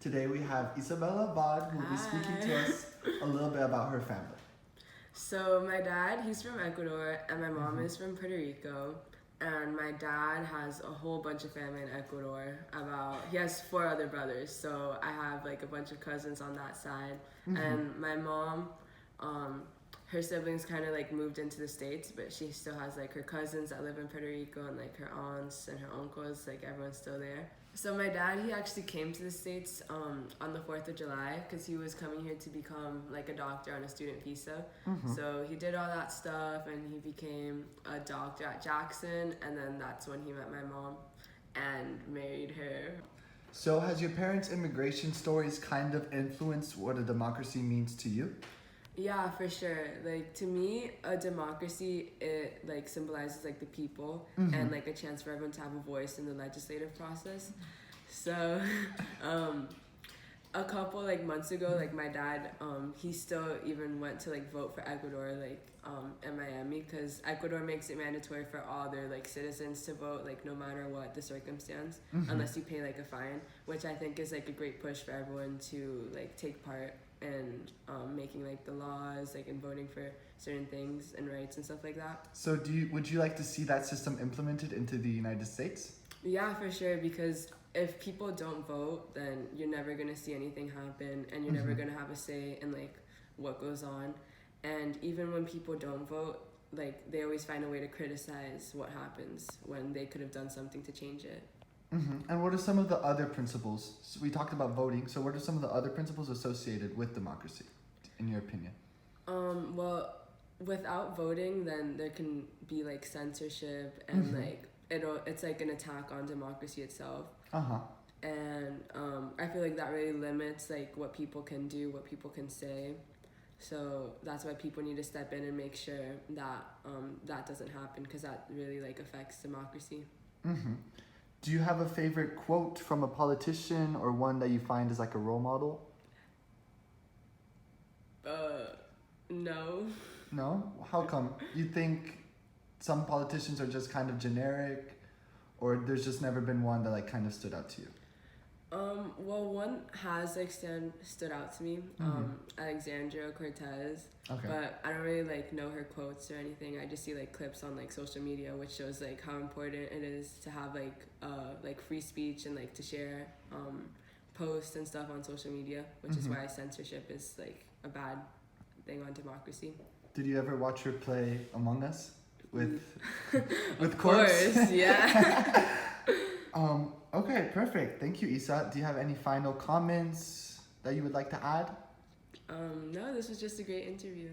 Today we have Isabella Bod who will be speaking to us a little bit about her family. So my dad, he's from Ecuador, and my mom is from Puerto Rico. And my dad has a whole bunch of family in Ecuador. He has 4 other brothers, so I have like a bunch of cousins on that side. And my mom, her siblings kind of like moved into the States, but she still has like her cousins that live in Puerto Rico and like her aunts and her uncles, like everyone's still there. So my dad, he actually came to the States on the 4th of July because he was coming here to become like a doctor on a student visa. So he did all that stuff and he became a doctor at Jackson, and then that's when he met my mom and married her. So has your parents' immigration stories kind of influenced what a democracy means to you? Yeah, for sure. Like, to me, a democracy, it like symbolizes like the people and like a chance for everyone to have a voice in the legislative process. So a couple like months ago, like my dad, he still even went to like vote for Ecuador, like in Miami, because Ecuador makes it mandatory for all their like citizens to vote, like no matter what the circumstance, unless you pay like a fine, which I think is like a great push for everyone to like take part and making like the laws, like and voting for certain things and rights and stuff like that. So would you like to see that system implemented into the United States? Yeah, for sure, because if people don't vote, then you're never gonna see anything happen, and you're never gonna have a say in like what goes on. And even when people don't vote, like they always find a way to criticize what happens when they could have done something to change it. And what are some of the other principles? So we talked about voting, so what are some of the other principles associated with democracy, in your opinion? Well, without voting, then there can be like censorship and like it's like an attack on democracy itself. And I feel like that really limits like what people can do, what people can say. So that's why people need to step in and make sure that that doesn't happen, because that really like affects democracy. Do you have a favorite quote from a politician or one that you find is like a role model? No. No? How come? You think some politicians are just kind of generic, or there's just never been one that like kind of stood out to you? Well, one has like stood out to me, Alexandria Cortez. Okay. But I don't really like know her quotes or anything. I just see like clips on like social media, which shows like how important it is to have like free speech and like to share posts and stuff on social media, which is why censorship is like a bad thing on democracy. Did you ever watch her play Among Us with Of Corpse? course, yeah. Okay, perfect. Thank you, Isa. Do you have any final comments that you would like to add? No, this was just a great interview.